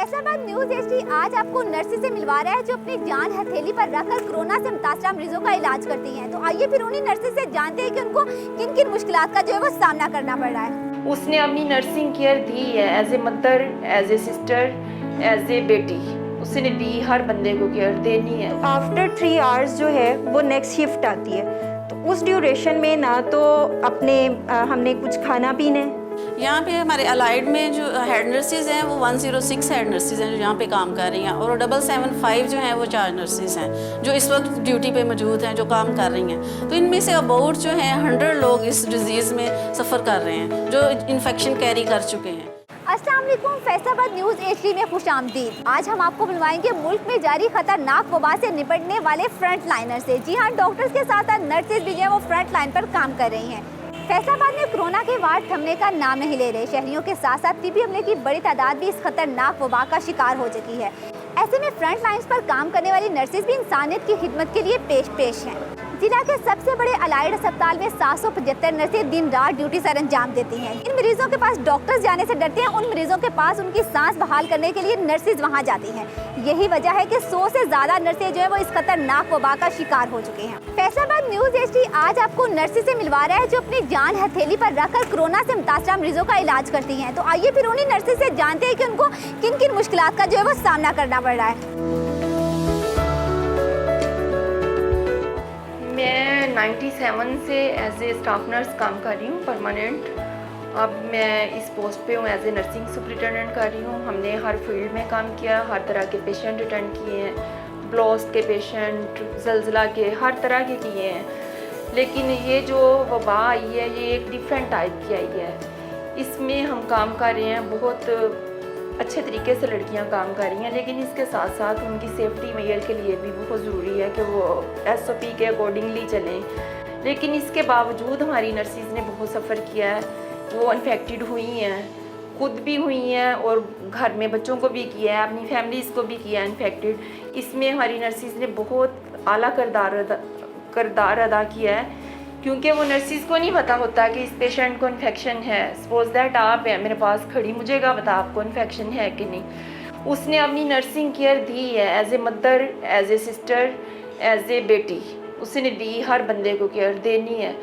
Faisalabad news HD आज आपको नर्सें से मिलवा रहा है जो अपनी जान हथेली पर रखकर कोरोना से मुतासरा मरीजों का इलाज करती हैं। तो आइए फिर उन्हीं नर्सें से जानते हैं कि उनको किन किन मुश्किलात का जो है वो सामना करना पड़ रहा है। उसने अपनी नर्सिंग केयर दी है as a mother, as a sister, as a बेटी। उसने दी, हर बंदे को केयर देनी है। आफ्टर 3 आवर्स जो है वो नेक्स्ट शिफ्ट आती है, तो उस ड्यूरेशन में ना तो हमने कुछ खाना पीना है। यहाँ पे हमारे अलाइड में जो हेड नर्सेज हैं वो 106 हेड नर्सेज हैं जो यहाँ पे काम कर रही हैं, और 775 जो हैं वो 4 नर्सेज हैं जो इस वक्त ड्यूटी पे मौजूद हैं, जो काम कर रही हैं। तो इनमें से अबाउट जो हैं 100 लोग इस डिजीज़ में सफ़र कर रहे हैं, जो इन्फेक्शन कैरी कर चुके हैं। अस्सलाम वालेकुम, फैसलाबाद न्यूज एचडी में खुशामदीद। आज हम आपको मिलवाएंगे मुल्क में जारी खतरनाक वबा से निपटने वाले फ्रंट लाइनर से। जी हाँ, डॉक्टर्स के साथ साथ नर्सेज भी जो है वो फ्रंट लाइन पर काम कर रही हैं। फैसलाबाद में कोरोना के वार्ड थमने का नाम नहीं ले रहे। शहरियों के साथ साथ टीबी हमले की बड़ी तादाद भी इस खतरनाक वबा का शिकार हो चुकी है। ऐसे में फ्रंट लाइन्स पर काम करने वाली नर्सेज भी इंसानियत की खिदमत के लिए पेश हैं। जिला के सबसे बड़े अलाइड अस्पताल में 775 नर्सें दिन रात ड्यूटी सर अंजाम देती हैं। इन मरीजों के पास डॉक्टर्स जाने से डरते हैं, उन मरीजों के पास उनकी सांस बहाल करने के लिए नर्सेज वहां जाती हैं। यही वजह है कि 100 से ज्यादा नर्सें जो है वो इस खतरनाक वबा का शिकार हो चुके हैं। फैसलाबाद न्यूज एचडी आज आपको नर्सें से मिलवा रहा है जो अपनी जान हथेली पर रखकर कोरोना से मुतासरा मरीजों का इलाज करती हैं। तो आइए फिर उन्हीं नर्सें से जानते हैं कि उनको किन किन मुश्किलात का जो है वो सामना करना पड़ रहा है। मैं 97 से एज ए स्टाफ नर्स काम कर रही हूँ परमानेंट। अब मैं इस पोस्ट पे हूँ, एज ए नर्सिंग सुपरिटेंडेंट कर रही हूँ। हमने हर फील्ड में काम किया, हर तरह के पेशेंट अटेंड किए हैं, ब्लास्ट के पेशेंट, जलजिला के, हर तरह के किए हैं। लेकिन ये जो वबा आई है ये एक डिफरेंट टाइप की आई है। इसमें हम काम कर रहे हैं, बहुत अच्छे तरीके से लड़कियां काम कर रही हैं, लेकिन इसके साथ साथ उनकी सेफ्टी मेजर के लिए भी बहुत ज़रूरी है कि वो SOP के अकॉर्डिंगली चलें। लेकिन इसके बावजूद हमारी नर्सिस ने बहुत सफ़र किया है। वो इन्फेक्टेड हुई हैं, खुद भी हुई हैं और घर में बच्चों को भी किया है, अपनी फैमिलीज़ को भी किया है इन्फेक्टेड। इसमें हमारी नर्सिस ने बहुत आला किरदार अदा किया है, क्योंकि वो नर्सिस को नहीं पता होता कि इस पेशेंट को इन्फेक्शन है। सपोज दैट आप हैं मेरे पास खड़ी, मुझे क्या पता आपको इन्फेक्शन है कि नहीं। उसने अपनी नर्सिंग केयर दी है as a mother, as a sister, as a बेटी। उसने दी, हर बंदे को केयर देनी है।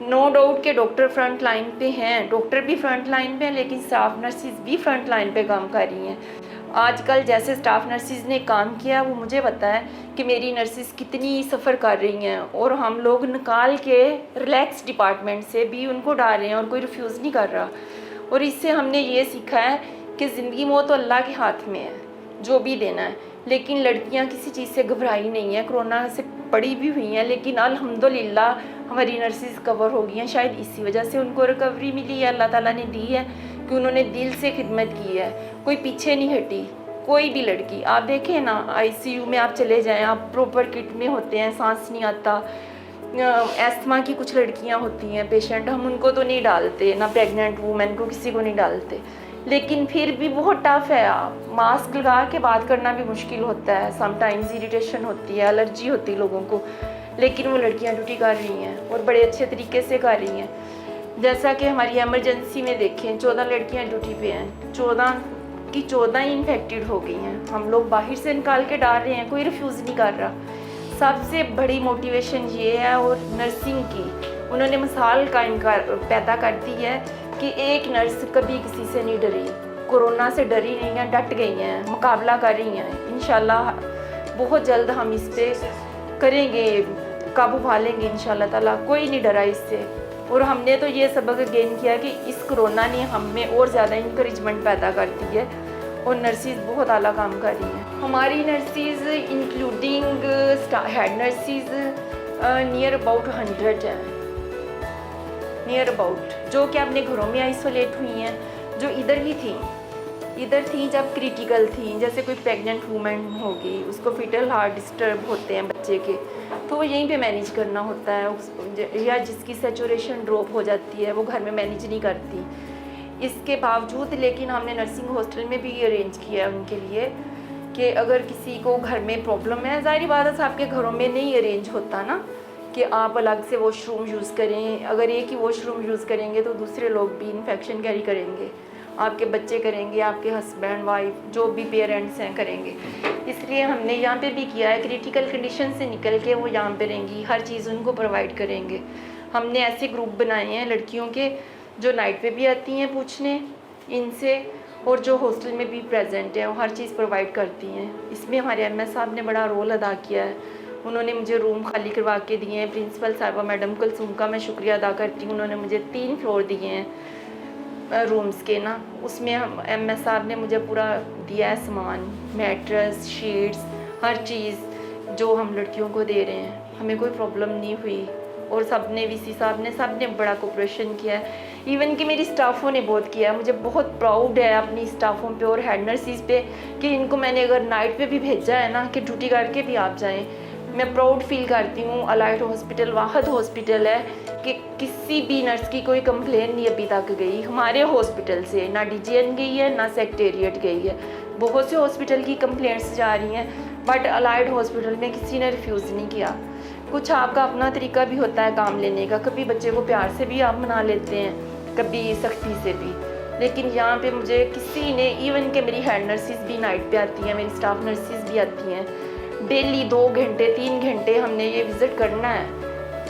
नो डाउट के डॉक्टर फ्रंट लाइन पे हैं, डॉक्टर भी फ्रंट लाइन पे हैं, लेकिन स्टाफ नर्सिस भी फ्रंट लाइन पे काम कर रही हैं। आजकल जैसे स्टाफ नर्सिस ने काम किया, वो मुझे पता है कि मेरी नर्सिस कितनी सफ़र कर रही हैं, और हम लोग निकाल के रिलैक्स डिपार्टमेंट से भी उनको डाल रहे हैं और कोई रिफ्यूज़ नहीं कर रहा। और इससे हमने ये सीखा है कि ज़िंदगी मौत तो अल्लाह के हाथ में है, जो भी देना है। लेकिन लड़कियां किसी चीज़ से घबराई नहीं है, कोरोना से पड़ी भी हुई हैं, लेकिन अल्हम्दुलिल्लाह हमारी नर्सिस कवर हो गई हैं। शायद इसी वजह से उनको रिकवरी मिली है, अल्लाह ताला ने दी है कि उन्होंने दिल से खिदमत की है, कोई पीछे नहीं हटी। कोई भी लड़की आप देखें ना, ICU में आप चले जाएं, आप प्रॉपर किट में होते हैं, सांस नहीं आता। एस्थमा की कुछ लड़कियां होती हैं पेशेंट, हम उनको तो नहीं डालते, ना प्रेग्नेंट वूमेन को, किसी को नहीं डालते। लेकिन फिर भी बहुत टफ है। आप मास्क लगा के बात करना भी मुश्किल होता है, समटाइम्स इरिटेशन होती है, एलर्जी होती है लोगों को। लेकिन वो लड़कियां ड्यूटी कर रही हैं और बड़े अच्छे तरीके से कर रही हैं। जैसा कि हमारी एमरजेंसी में देखें, 14 लड़कियां ड्यूटी पे हैं, 14 की 14 ही इन्फेक्टेड हो गई हैं। हम लोग बाहर से निकाल के डाल रहे हैं, कोई रिफ्यूज़ नहीं कर रहा। सबसे बड़ी मोटिवेशन ये है, और नर्सिंग की उन्होंने मिसाल पैदा कर दी है कि एक नर्स कभी किसी से नहीं डरी, कोरोना से डरी नहीं है, डट गई हैं, मुकाबला कर रही हैं। इंशाल्लाह बहुत जल्द हम इस पर करेंगे, काबू पा लेंगे इंशाल्लाह ताला। कोई नहीं डरा इससे। और हमने तो ये सबक गेन किया कि इस कोरोना ने हम में और ज़्यादा इंकरेजमेंट पैदा कर दी है, और नर्सिस बहुत आला काम कर रही हैं। हमारी nurses including head nurses near about 100 हैं, नियर अबाउट, जो कि अपने घरों में आइसोलेट हुई हैं, जो इधर थी जब क्रिटिकल थी। जैसे कोई प्रेग्नेंट वूमेन होगी, उसको फीटल हार्ट डिस्टर्ब होते हैं बच्चे के, तो वो यहीं पे मैनेज करना होता है। या जिसकी सैचुरेशन ड्रॉप हो जाती है, वो घर में मैनेज नहीं करती। इसके बावजूद लेकिन हमने नर्सिंग हॉस्टल में भी अरेंज किया है उनके लिए कि अगर किसी को घर में प्रॉब्लम है, ज़ाहिर बात है आपके घरों में नहीं अरेंज होता ना कि आप अलग से वॉशरूम यूज़ करें। अगर एक ही वॉशरूम यूज़ करेंगे तो दूसरे लोग भी इन्फेक्शन कैरी करेंगे, आपके बच्चे करेंगे, आपके हस्बैंड वाइफ जो भी पेरेंट्स हैं करेंगे। इसलिए हमने यहाँ पे भी किया है, क्रिटिकल कंडीशन से निकल के वो यहाँ पे रहेंगी, हर चीज़ उनको प्रोवाइड करेंगे। हमने ऐसे ग्रुप बनाए हैं लड़कियों के जो नाइट पे भी आती हैं पूछने इनसे, और जो हॉस्टल में भी प्रेजेंट हैं वो हर चीज़ प्रोवाइड करती हैं। इसमें हमारे एमएस साहब ने बड़ा रोल अदा किया है, उन्होंने मुझे रूम खाली करवा के दिए हैं। प्रिंसिपल साहिबा मैडम कुलसूम का मैं शुक्रिया अदा करती हूँ, उन्होंने मुझे 3 फ्लोर दिए हैं रूम्स के ना। उसमें हम एमएस साहब ने मुझे पूरा दिया है सामान, मैट्रेस, शीट्स, हर चीज़ जो हम लड़कियों को दे रहे हैं। हमें कोई प्रॉब्लम नहीं हुई, और सब ने वीसी साहब ने सब ने बड़ा कोऑपरेशन किया है। इवन कि मेरी स्टाफों ने बहुत किया है। मुझे बहुत प्राउड है अपनी स्टाफों पे और हेड नर्सिस पे कि इनको मैंने अगर नाइट पे भी भेजा है ना कि ड्यूटी करके भी आप जाएं, मैं प्राउड फील करती हूँ। अलाइट हॉस्पिटल वाहद हॉस्पिटल है कि किसी भी नर्स की कोई कंप्लेन नहीं अभी तक गई हमारे हॉस्पिटल से, ना डीजीएन गई है ना सेक्रेटेरिएट गई है। बहुत से हॉस्पिटल की कंप्लेंट्स जा रही हैं, बट अलाइड हॉस्पिटल में किसी ने रिफ्यूज़ नहीं किया। कुछ आपका अपना तरीका भी होता है काम लेने का, कभी बच्चे को प्यार से भी आप मना लेते हैं, कभी सख्ती से भी। लेकिन यहाँ पे मुझे किसी ने, इवन के मेरी हेड नर्सिस भी नाइट पे आती हैं, मेरी स्टाफ नर्सिस भी आती हैं, डेली 2 घंटे 3 घंटे हमने ये विज़िट करना है।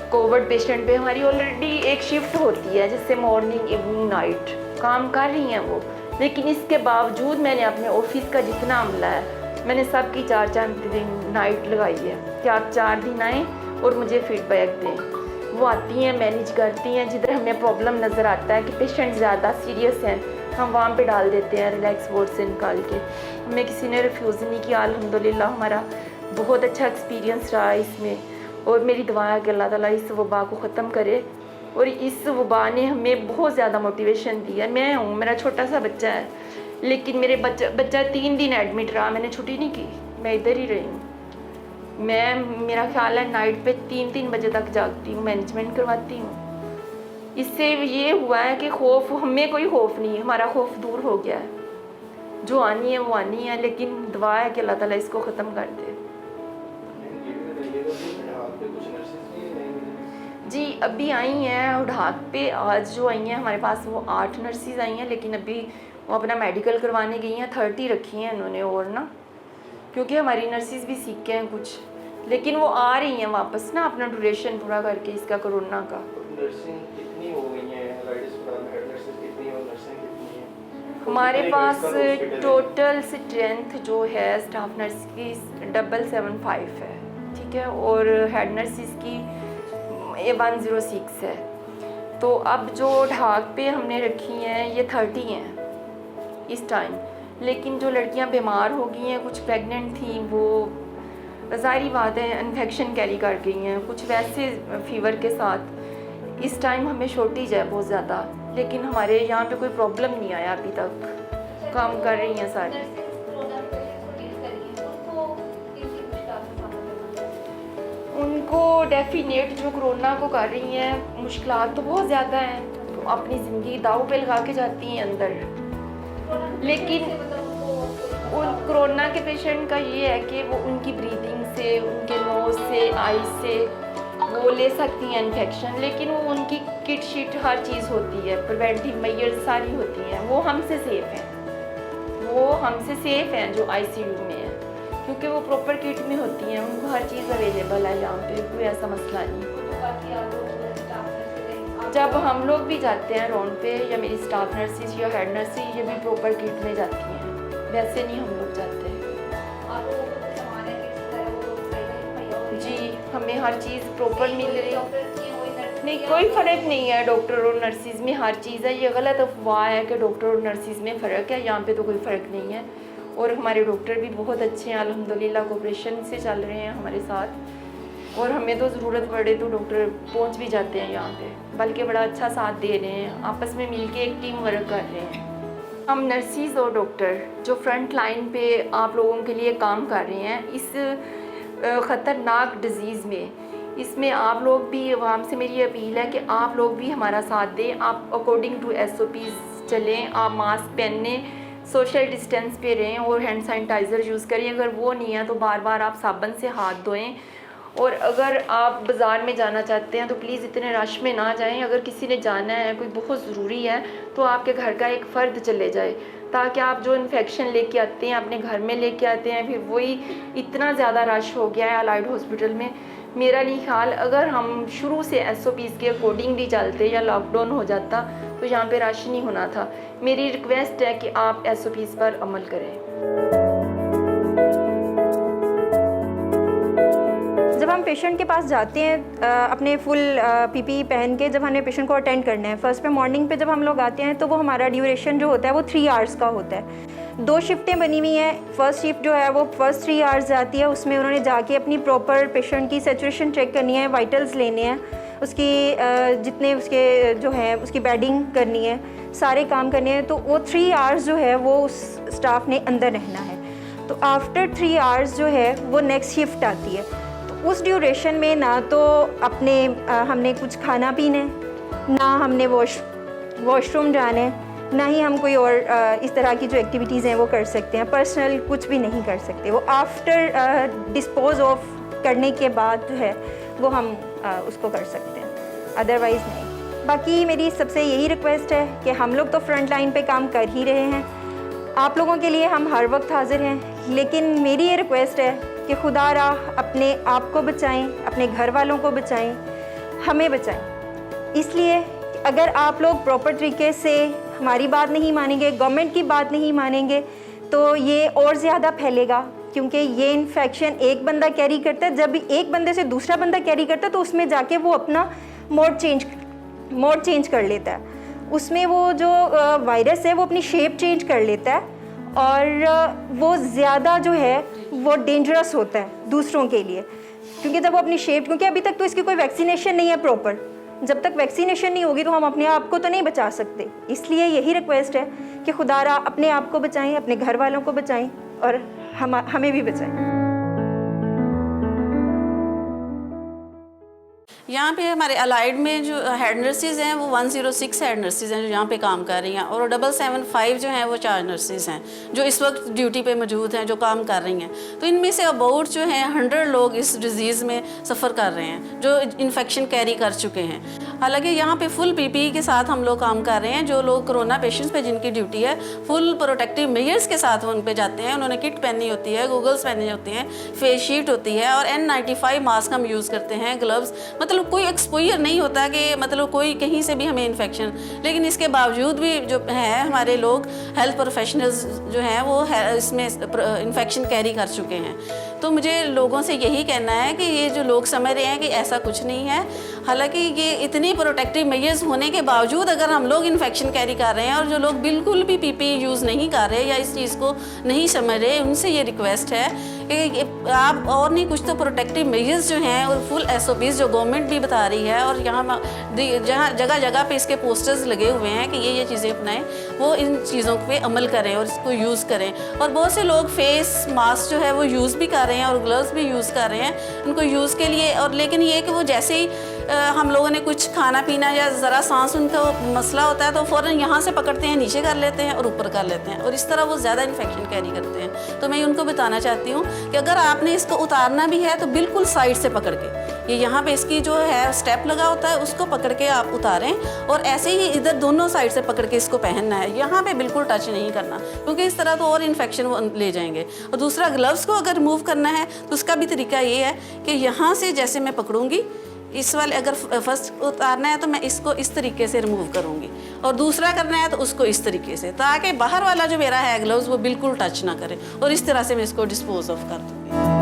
कोविड पेशेंट पे हमारी ऑलरेडी एक शिफ्ट होती है, जैसे मॉर्निंग इवनिंग नाइट काम कर रही हैं वो। लेकिन इसके बावजूद मैंने अपने ऑफिस का जितना अमला है, मैंने सबकी 4-4 दिन नाइट लगाई है कि आप 4 दिन आएँ और मुझे फीडबैक दें। वो आती हैं, मैनेज करती हैं। जिधर हमें प्रॉब्लम नज़र आता है कि पेशेंट ज़्यादा सीरियस हैं, हम वहाँ पे डाल देते हैं रिलैक्स वार्ड से निकाल के। हमें किसी ने रिफ्यूज़ नहीं किया। अल्हम्दुलिल्लाह हमारा बहुत अच्छा एक्सपीरियंस रहा इसमें, और मेरी दुआ है कि अल्लाह ताला इस वबा को ख़त्म करे। और इस वबा ने हमें बहुत ज़्यादा मोटिवेशन दी है। मैं हूँ, मेरा छोटा सा बच्चा है, लेकिन मेरे बच्चा 3 दिन एडमिट रहा, मैंने छुट्टी नहीं की, मैं इधर ही रही हूँ। मेरा ख्याल है नाइट पे 3-3 बजे तक जागती हूँ, मैनेजमेंट करवाती हूँ। इससे ये हुआ है कि खौफ, हमें कोई खौफ नहीं है, हमारा खौफ दूर हो गया है। जो आनी है वो आनी है, लेकिन दुआ है कि अल्लाह ताला इसको ख़त्म कर दे। जी अभी आई हैं उड़ाक पे, आज जो आई हैं हमारे पास वो 8 नर्सिस आई हैं, लेकिन अभी वो अपना मेडिकल करवाने गई हैं। 30 रखी हैं इन्होंने और ना, क्योंकि हमारी नर्सिस भी सीख के हैं कुछ, लेकिन वो आ रही हैं वापस ना अपना ड्यूरेशन पूरा करके इसका कोरोना का। नर्सिंग कितनी हो गई है हेड नर्सिस कितनी और नर्सिंग कितनी है हमारे पास? टोटल स्ट्रेंथ जो है स्टाफ नर्स की 775 है, ठीक है, और हेड नर्सिस की 106 है। तो अब जो ढाक पे हमने रखी हैं ये 30 हैं इस टाइम। लेकिन जो लड़कियां बीमार हो गई हैं, कुछ प्रेग्नेंट थी, वो ज़ाहिरी बात है इन्फेक्शन कैरी कर गई हैं, कुछ वैसे फीवर के साथ। इस टाइम हमें शॉर्टेज है बहुत ज़्यादा, लेकिन हमारे यहाँ पे कोई प्रॉब्लम नहीं आया अभी तक, काम कर रही हैं सारी। उनको डेफिनेट जो कोरोना को कर रही हैं मुश्किलात तो बहुत ज़्यादा हैं, तो अपनी ज़िंदगी दाव पे लगा के जाती हैं अंदर। लेकिन उन कोरोना के पेशेंट का ये है कि वो उनकी ब्रीदिंग से, उनके नोज़ से, आई से वो ले सकती हैं इन्फेक्शन, लेकिन वो उनकी किट शीट हर चीज़ होती है, प्रिवेंटिव मेजर्स सारी होती हैं, वो हमसे सेफ़ हैं, वो हमसे सेफ़ हैं जो आईसीयू में हैं, क्योंकि वो प्रॉपर किट में होती हैं, उनको हर चीज़ अवेलेबल है यहाँ पे, कोई ऐसा मसला नहीं। जब हम लोग भी जाते हैं राउंड पे, या मेरी स्टाफ नर्सिस या हेड नर्सिस, ये भी प्रॉपर किट में जाती हैं, वैसे नहीं हम लोग जाते। जी हमें हर चीज़ प्रॉपर मिल रही है, नहीं कोई फ़र्क नहीं है डॉक्टर और नर्सिस में, हर चीज़ है। ये गलत अफवाह है कि डॉक्टर और नर्सिस में फ़र्क है, यहाँ पे तो कोई फ़र्क नहीं है। और हमारे डॉक्टर भी बहुत अच्छे हैं अल्हम्दुलिल्लाह, कोऑपरेशन से चल रहे हैं हमारे साथ, और हमें तो ज़रूरत पड़े तो डॉक्टर पहुंच भी जाते हैं यहाँ पे, बल्कि बड़ा अच्छा साथ दे रहे हैं, आपस में मिलके एक टीम वर्क कर रहे हैं। हम नर्सिस और डॉक्टर जो फ्रंट लाइन पे आप लोगों के लिए काम कर रहे हैं इस ख़तरनाक डिज़ीज़ में, इसमें आप लोग भी, आवाम से मेरी अपील है कि आप लोग भी हमारा साथ दें। आप अकॉर्डिंग टू SOPs चलें, आप मास्क पहने, सोशल डिस्टेंस पे रहें और हैंड सैनिटाइज़र यूज़ करें। अगर वो नहीं है तो बार बार आप साबुन से हाथ धोएं और अगर आप बाज़ार में जाना चाहते हैं तो प्लीज़ इतने रश में ना जाएं। अगर किसी ने जाना है, कोई बहुत ज़रूरी है, तो आपके घर का एक फ़र्द चले जाए, ताकि आप जो इन्फेक्शन लेके आते हैं अपने घर में लेके आते हैं, फिर वही इतना ज़्यादा रश हो गया है अलाइड हॉस्पिटल में। मेरा नहीं ख्याल, अगर हम शुरू से SOPs के अकॉर्डिंग भी चलते या लॉकडाउन हो जाता तो यहाँ पे रश नहीं होना था। मेरी रिक्वेस्ट है कि आप SOPs पर अमल करें। जब हम पेशेंट के पास जाते हैं अपने फुल PPE पहन के, जब हमें पेशेंट को अटेंड करना है, फर्स्ट पे मॉर्निंग पे जब हम लोग आते हैं तो वो हमारा ड्यूरेशन जो होता है वो 3 आवर्स का होता है। 2 शिफ्टें बनी हुई हैं। फर्स्ट शिफ्ट जो है वो फर्स्ट 3 आवर्स जाती है, उसमें उन्होंने जाके अपनी प्रॉपर पेशेंट की सैचुरेशन चेक करनी है, वाइटल्स लेने हैं, उसकी जितने उसके जो है उसकी बेडिंग करनी है, सारे काम करने हैं। तो वो 3 आवर्स जो है वो उस स्टाफ ने अंदर रहना है। तो आफ्टर 3 आवर्स जो है वो नेक्स्ट शिफ्ट आती है। तो उस ड्यूरेशन में ना तो अपने हमने कुछ खाना पीना है, ना हमने वॉशरूम जाना है, ना ही हम कोई और इस तरह की जो एक्टिविटीज़ हैं वो कर सकते हैं। पर्सनल कुछ भी नहीं कर सकते। वो आफ्टर डिस्पोज ऑफ करने के बाद जो है वो हम उसको कर सकते हैं, अदरवाइज़ नहीं। बाकी मेरी सबसे यही रिक्वेस्ट है कि हम लोग तो फ्रंट लाइन पे काम कर ही रहे हैं, आप लोगों के लिए हम हर वक्त हाजिर हैं, लेकिन मेरी ये रिक्वेस्ट है कि खुदा राह अपने आप को बचाएं, अपने घर वालों को बचाएं, हमें बचाएं। इसलिए अगर आप लोग प्रॉपर तरीके से हमारी बात नहीं मानेंगे, गवर्नमेंट की बात नहीं मानेंगे, तो ये और ज़्यादा फैलेगा, क्योंकि ये इन्फेक्शन एक बंदा कैरी करता है। जब एक बंदे से दूसरा बंदा कैरी करता है तो उसमें जाके वो अपना मोड चेंज कर लेता है। उसमें वो जो वायरस है वो अपनी शेप चेंज कर लेता है और वो ज़्यादा जो है वो डेंजरस होता है दूसरों के लिए, क्योंकि जब वो अपनी शेप, क्योंकि अभी तक तो इसकी कोई वैक्सीनेशन नहीं है प्रॉपर। जब तक वैक्सीनेशन नहीं होगी तो हम अपने आप को तो नहीं बचा सकते। इसलिए यही रिक्वेस्ट है कि खुदारा अपने आप को बचाएं, अपने घर वालों को बचाएं और हमें भी बचाएं। यहाँ पे हमारे अलाइड में जो हेड नर्सेज हैं वो 106 हेड नर्सेज हैं जो यहाँ पे काम कर रही हैं, और 775 जो हैं वो चार्ज नर्सेज हैं जो इस वक्त ड्यूटी पे मौजूद हैं, जो काम कर रही हैं। तो इनमें से अबाउट जो हैं 100 लोग इस डिज़ीज़ में सफ़र कर रहे हैं, जो इन्फेक्शन कैरी कर चुके हैं। हालांकि यहाँ पे फुल PPE के साथ हम लोग काम कर रहे हैं। जो लोग कोरोना पेशेंट्स पे जिनकी ड्यूटी है, फुल प्रोटेक्टिव मेजर्स के साथ उन पे जाते हैं। उन्होंने किट पहनी होती है, गूगल्स पहनी होती हैं, फेस शीट होती है और N95 मास्क हम यूज़ करते हैं, ग्लव्स। मतलब कोई एक्सपोजर नहीं होता कि मतलब कोई कहीं से भी हमें इन्फेक्शन, लेकिन इसके बावजूद भी जो है हमारे लोग हेल्थ प्रोफेशनल्स जो हैं वो इसमें इन्फेक्शन कैरी कर चुके हैं। तो मुझे लोगों से यही कहना है कि ये जो लोग समझ रहे हैं कि ऐसा कुछ नहीं है, हालांकि ये इतनी प्रोटेक्टिव मेजर्स होने के बावजूद अगर हम लोग इन्फेक्शन कैरी कर रहे हैं, और जो लोग बिल्कुल भी PPE यूज़ नहीं कर रहे या इस चीज़ को नहीं समझ रहे, उनसे ये रिक्वेस्ट है कि आप और नहीं कुछ तो प्रोटेक्टिव मेजर्स जो हैं और फुल SOPs जो गवर्नमेंट भी बता रही है, और यहाँ जहाँ जगह जगह पे इसके पोस्टर्स लगे हुए हैं कि ये चीज़ें अपनाएं, वो इन चीज़ों पे अमल करें और इसको यूज़ करें। और बहुत से लोग फेस मास्क जो है वो यूज़ भी कर रहे हैं और ग्लव्स भी यूज़ कर रहे हैं उनको यूज़ के लिए। और लेकिन ये कि वो जैसे ही हम लोगों ने कुछ खाना पीना या ज़रा सांस उनका मसला होता है तो फ़ौरन यहाँ से पकड़ते हैं, नीचे कर लेते हैं और ऊपर कर लेते हैं, और इस तरह वो ज़्यादा इन्फेक्शन कैरी करते हैं। तो मैं उनको बताना चाहती हूँ कि अगर आपने इसको उतारना भी है तो बिल्कुल साइड से पकड़ के, ये यहाँ पे इसकी जो है स्टेप लगा होता है उसको पकड़ के आप उतारें, और ऐसे ही इधर दोनों साइड से पकड़ के इसको पहनना है। यहाँ पे बिल्कुल टच नहीं करना, क्योंकि इस तरह तो और इन्फेक्शन वो ले जाएंगे। और दूसरा, ग्लव्स को अगर रिमूव करना है तो उसका भी तरीका ये है कि यहाँ से जैसे मैं पकड़ूंगी, इस वाले अगर फर्स्ट उतारना है तो मैं इसको इस तरीके से रिमूव करूँगी, और दूसरा करना है तो उसको इस तरीके से, ताकि बाहर वाला जो मेरा है ग्लव्स वो बिल्कुल टच ना करे, और इस तरह से मैं इसको डिस्पोज ऑफ कर दूँगी।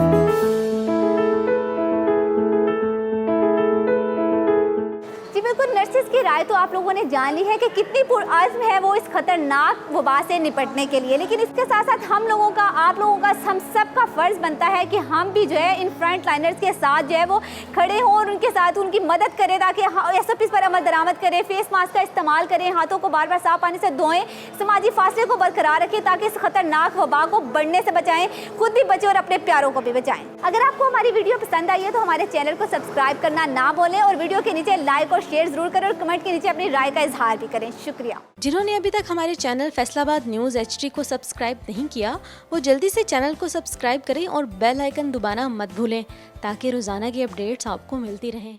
बिल्कुल, नर्सेज की राय तो आप लोगों ने जान ली है कि कितनी पुरअज़्म है वो इस खतरनाक वबा से निपटने के लिए। लेकिन इसके साथ साथ हम लोगों का, आप लोगों का, हम सब का फ़र्ज़ बनता है कि हम भी जो है इन फ्रंट लाइनर्स के साथ जो है वो खड़े हों और उनके साथ उनकी मदद करें, ताकि SOPs पर अमल दरामद करें, फेस मास्क का इस्तेमाल करें, हाथों को बार बार साफ पानी से धोएं, समाजी फासले को बरकरार रखें, ताकि इस खतरनाक वबा को बढ़ने से बचाएं, खुद भी बचें और अपने प्यारों को भी बचाएं। अगर आपको हमारी वीडियो पसंद आई है तो हमारे चैनल को सब्सक्राइब करना ना भूलें, और वीडियो के नीचे लाइक और शेयर ज़रूर करें और कमेंट के नीचे अपनी राय का इजहार भी करें। शुक्रिया। जिन्होंने अभी तक हमारे चैनल फैसलाबाद न्यूज़ HD को सब्सक्राइब नहीं किया, वो जल्दी से चैनल को सब्सक्राइब करें और बेल आइकन दबाना मत भूलें ताकि रोज़ाना की अपडेट्स आपको मिलती रहें।